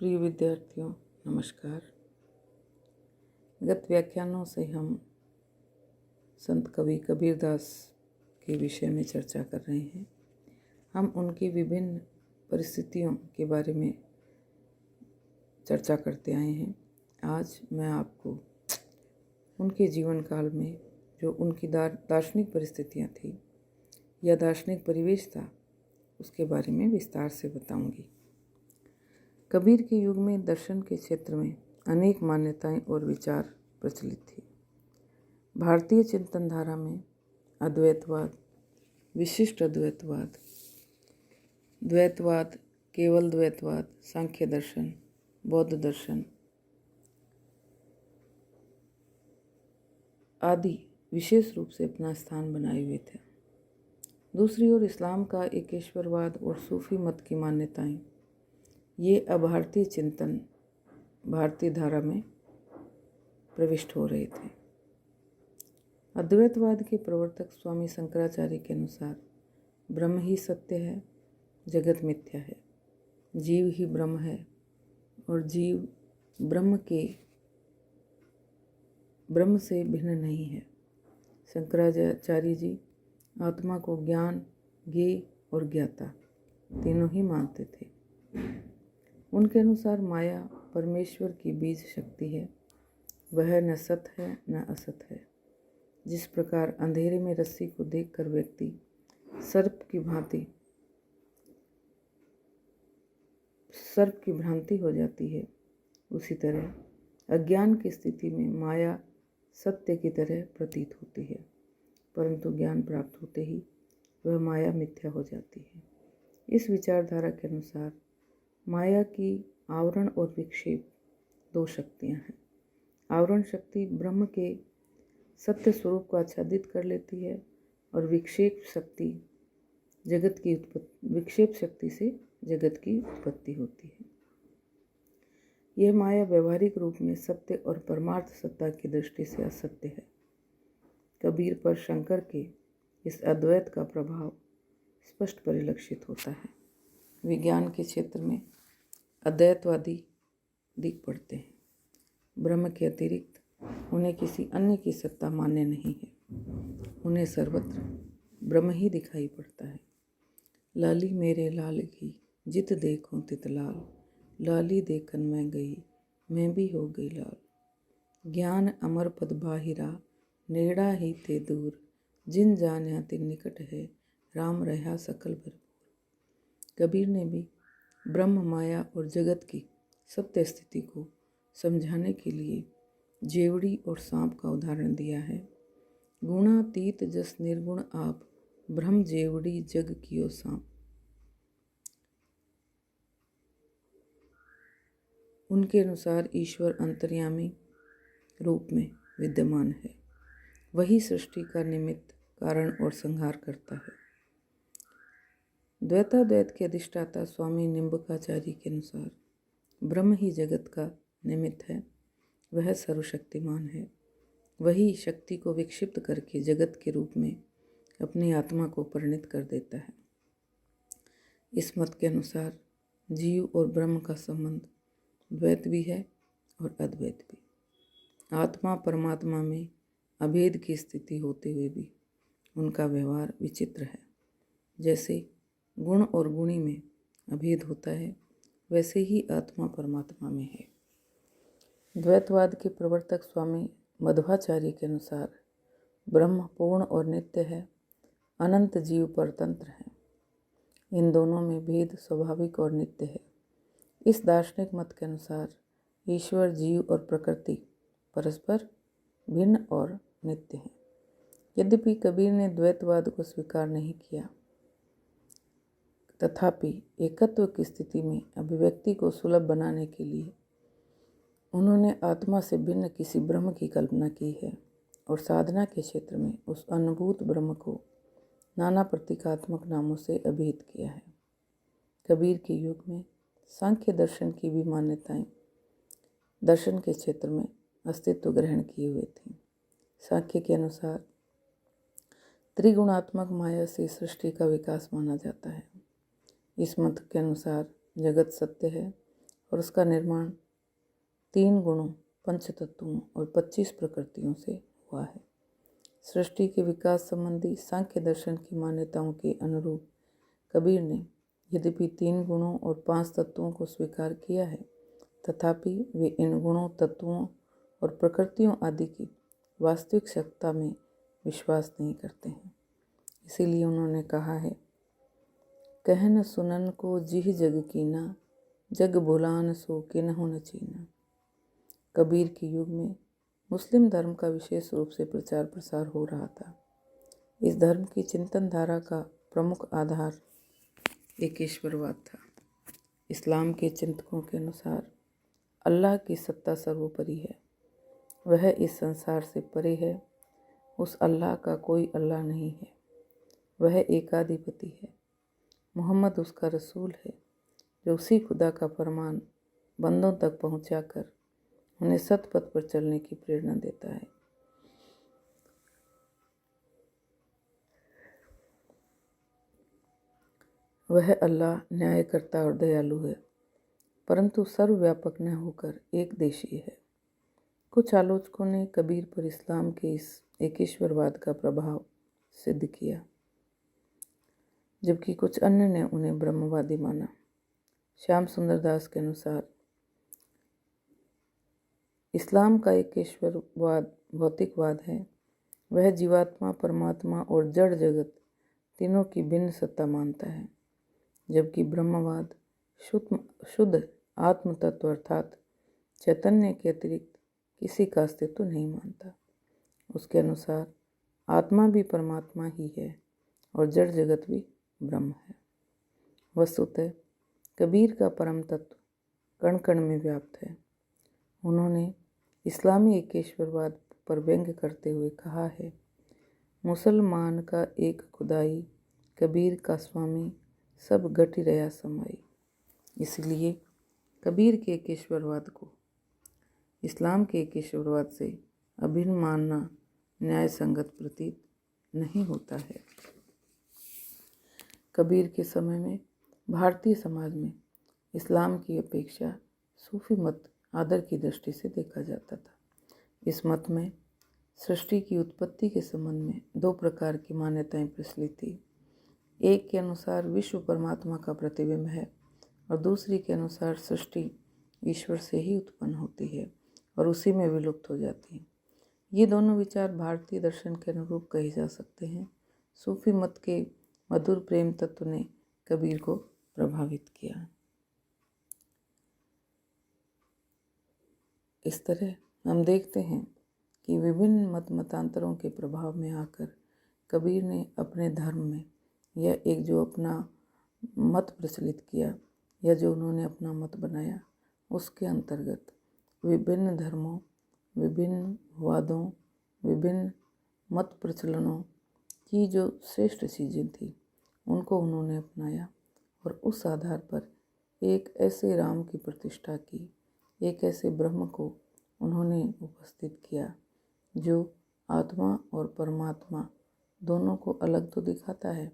प्रिय विद्यार्थियों, नमस्कार। गत व्याख्यानों से हम संत कवि कबीरदास के विषय में चर्चा कर रहे हैं। हम उनकी विभिन्न परिस्थितियों के बारे में चर्चा करते आए हैं। आज मैं आपको उनके जीवन काल में जो उनकी दार्शनिक परिस्थितियाँ थी या दार्शनिक परिवेश था, उसके बारे में विस्तार से बताऊंगी। कबीर के युग में दर्शन के क्षेत्र में अनेक मान्यताएं और विचार प्रचलित थी। भारतीय चिंतन धारा में अद्वैतवाद, विशिष्ट अद्वैतवाद, द्वैतवाद, केवल द्वैतवाद, सांख्य दर्शन, बौद्ध दर्शन आदि विशेष रूप से अपना स्थान बनाए हुए थे। दूसरी ओर इस्लाम का एकेश्वरवाद और सूफी मत की मान्यताएं ये अभारतीय चिंतन भारतीय धारा में प्रविष्ट हो रहे थे। अद्वैतवाद के प्रवर्तक स्वामी शंकराचार्य के अनुसार ब्रह्म ही सत्य है, जगत मिथ्या है, जीव ही ब्रह्म है और जीव ब्रह्म से भिन्न नहीं है। शंकराचार्य जी आत्मा को ज्ञान, ज्ञेय और ज्ञाता तीनों ही मानते थे। उनके अनुसार माया परमेश्वर की बीज शक्ति है, वह न सत है न असत है। जिस प्रकार अंधेरे में रस्सी को देखकर व्यक्ति सर्प की भ्रांति हो जाती है, उसी तरह अज्ञान की स्थिति में माया सत्य की तरह प्रतीत होती है, परंतु ज्ञान प्राप्त होते ही वह माया मिथ्या हो जाती है। इस विचारधारा के अनुसार माया की आवरण और विक्षेप दो शक्तियाँ हैं। आवरण शक्ति ब्रह्म के सत्य स्वरूप को आच्छादित कर लेती है और विक्षेप शक्ति से जगत की उत्पत्ति होती है। यह माया व्यवहारिक रूप में सत्य और परमार्थ सत्ता की दृष्टि से असत्य है। कबीर पर शंकर के इस अद्वैत का प्रभाव स्पष्ट परिलक्षित होता है। विज्ञान के क्षेत्र में अद्वैतवादी दिख पड़ते हैं। ब्रह्म के अतिरिक्त उन्हें किसी अन्य की सत्ता मान्य नहीं है। उन्हें सर्वत्र ब्रह्म ही दिखाई पड़ता है। लाली मेरे लाल की जित देखूं तित लाल, लाली देखन मैं गई मैं भी हो गई लाल। ज्ञान अमर पद बाहिरा नेड़ा ही ते दूर, जिन जान्या तिन निकट है राम रहा सकल भरपूर। कबीर ने भी ब्रह्म, माया और जगत की सत्य स्थिति को समझाने के लिए जेवड़ी और सांप का उदाहरण दिया है। गुणातीत जस निर्गुण आप, ब्रह्म जेवड़ी जग कियो सांप। उनके अनुसार ईश्वर अंतर्यामी रूप में विद्यमान है। वही सृष्टि का निमित्त, कारण और संहार करता है। द्वैताद्वैत के अधिष्ठाता स्वामी निम्बकाचार्य के अनुसार ब्रह्म ही जगत का निमित्त है, वह सर्वशक्तिमान है। वही शक्ति को विक्षिप्त करके जगत के रूप में अपनी आत्मा को परिणित कर देता है। इस मत के अनुसार जीव और ब्रह्म का संबंध द्वैत भी है और अद्वैत भी। आत्मा परमात्मा में अभेद की स्थिति होते हुए भी उनका व्यवहार विचित्र है। जैसे गुण और गुणी में अभेद होता है, वैसे ही आत्मा परमात्मा में है। द्वैतवाद के प्रवर्तक स्वामी मध्वाचार्य के अनुसार ब्रह्म पूर्ण और नित्य है, अनंत जीव परतंत्र है। इन दोनों में भेद स्वाभाविक और नित्य है। इस दार्शनिक मत के अनुसार ईश्वर, जीव और प्रकृति परस्पर भिन्न और नित्य हैं। यद्यपि कबीर ने द्वैतवाद को स्वीकार नहीं किया, तथापि एकत्व की स्थिति में अभिव्यक्ति को सुलभ बनाने के लिए उन्होंने आत्मा से भिन्न किसी ब्रह्म की कल्पना की है और साधना के क्षेत्र में उस अनुभूत ब्रह्म को नाना प्रतीकात्मक नामों से अभिहित किया है। कबीर के युग में सांख्य दर्शन की भी मान्यताएं दर्शन के क्षेत्र में अस्तित्व ग्रहण किए हुए थी। सांख्य के अनुसार त्रिगुणात्मक माया से सृष्टि का विकास माना जाता है। इस मत के अनुसार जगत सत्य है और उसका निर्माण 3 गुणों, पंच तत्वों और 25 प्रकृतियों से हुआ है। सृष्टि के विकास संबंधी सांख्य दर्शन की मान्यताओं के अनुरूप कबीर ने यद्यपि 3 गुणों और 5 तत्वों को स्वीकार किया है, तथापि वे इन गुणों, तत्वों और प्रकृतियों आदि की वास्तविक सत्ता में विश्वास नहीं करते हैं। इसीलिए उन्होंने कहा है, कहन सुनन को जिह जग कीना, जग भुलान सो किन्हु न चीना। कबीर के युग में मुस्लिम धर्म का विशेष रूप से प्रचार प्रसार हो रहा था। इस धर्म की चिंतन धारा का प्रमुख आधार एकेश्वरवाद था। इस्लाम के चिंतकों के अनुसार अल्लाह की सत्ता सर्वोपरि है, वह इस संसार से परे है, उस अल्लाह का कोई अल्लाह नहीं है, वह एकाधिपति है, मोहम्मद उसका रसूल है जो उसी खुदा का फरमान बंदों तक पहुंचाकर उन्हें सत पथ पर चलने की प्रेरणा देता है। वह अल्लाह न्यायकर्ता और दयालु है, परंतु सर्वव्यापक न होकर एक देशीय है। कुछ आलोचकों ने कबीर पर इस्लाम के इस एकेश्वरवाद का प्रभाव सिद्ध किया, जबकि कुछ अन्य ने उन्हें ब्रह्मवादी माना। श्याम सुंदर दास के अनुसार इस्लाम का एकेश्वरवाद भौतिकवाद है। वह जीवात्मा, परमात्मा और जड़ जगत तीनों की भिन्न सत्ता मानता है, जबकि ब्रह्मवाद शुद्ध आत्म तत्व अर्थात चैतन्य के अतिरिक्त किसी का अस्तित्व नहीं मानता। उसके अनुसार आत्मा भी परमात्मा ही है और जड़ जगत भी ब्रह्म है। वस्तुतः कबीर का परम तत्व कण कण में व्याप्त है। उन्होंने इस्लामी एकेश्वरवाद पर व्यंग्य करते हुए कहा है, मुसलमान का एक खुदाई, कबीर का स्वामी, सब घटी रया समाई। इसलिए कबीर के एकेश्वरवाद को इस्लाम के एकेश्वरवाद से अभिन्न मानना न्याय संगत प्रतीत नहीं होता है। कबीर के समय में भारतीय समाज में इस्लाम की अपेक्षा सूफी मत आदर की दृष्टि से देखा जाता था। इस मत में सृष्टि की उत्पत्ति के संबंध में 2 प्रकार की मान्यताएं प्रचलित थी। एक के अनुसार विश्व परमात्मा का प्रतिबिंब है और दूसरी के अनुसार सृष्टि ईश्वर से ही उत्पन्न होती है और उसी में विलुप्त हो जाती है। ये दोनों विचार भारतीय दर्शन के अनुरूप कहे जा सकते हैं। सूफी मत के मधुर प्रेम तत्व ने कबीर को प्रभावित किया। इस तरह हम देखते हैं कि विभिन्न मत मतांतरों के प्रभाव में आकर कबीर ने अपने धर्म में यह एक जो अपना मत प्रचलित किया या जो उन्होंने अपना मत बनाया, उसके अंतर्गत विभिन्न धर्मों, विभिन्न वादों, विभिन्न मत प्रचलनों की जो श्रेष्ठ चीज़ें थी उनको उन्होंने अपनाया और उस आधार पर एक ऐसे राम की प्रतिष्ठा की, एक ऐसे ब्रह्म को उन्होंने उपस्थित किया जो आत्मा और परमात्मा दोनों को अलग तो दिखाता है,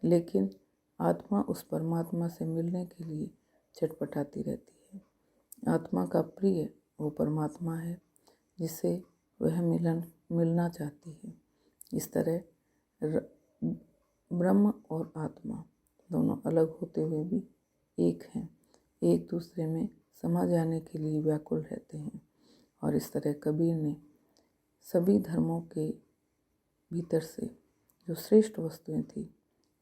लेकिन आत्मा उस परमात्मा से मिलने के लिए छटपटाती रहती है। आत्मा का प्रिय वो परमात्मा है जिससे वह मिलना चाहती है। इस तरह ब्रह्म और आत्मा दोनों अलग होते हुए भी एक हैं, एक दूसरे में समा जाने के लिए व्याकुल रहते हैं। और इस तरह कबीर ने सभी धर्मों के भीतर से जो श्रेष्ठ वस्तुएं थी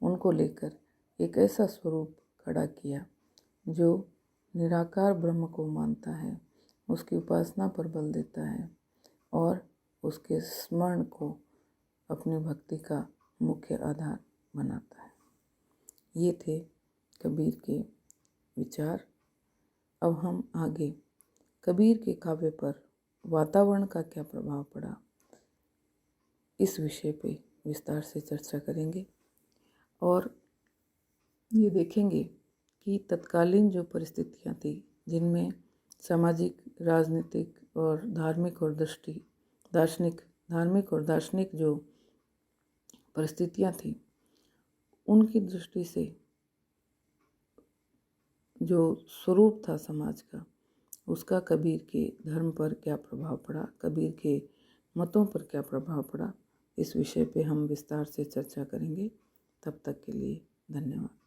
उनको लेकर एक ऐसा स्वरूप खड़ा किया जो निराकार ब्रह्म को मानता है, उसकी उपासना पर बल देता है और उसके स्मरण को अपनी भक्ति का मुख्य आधार बनाता है। ये थे कबीर के विचार। अब हम आगे कबीर के काव्य पर वातावरण का क्या प्रभाव पड़ा, इस विषय पे विस्तार से चर्चा करेंगे और ये देखेंगे कि तत्कालीन जो परिस्थितियाँ थी जिनमें सामाजिक, राजनीतिक और धार्मिक और दार्शनिक जो परिस्थितियाँ थी उनकी दृष्टि से जो स्वरूप था समाज का, उसका कबीर के धर्म पर क्या प्रभाव पड़ा, कबीर के मतों पर क्या प्रभाव पड़ा, इस विषय पे हम विस्तार से चर्चा करेंगे। तब तक के लिए धन्यवाद।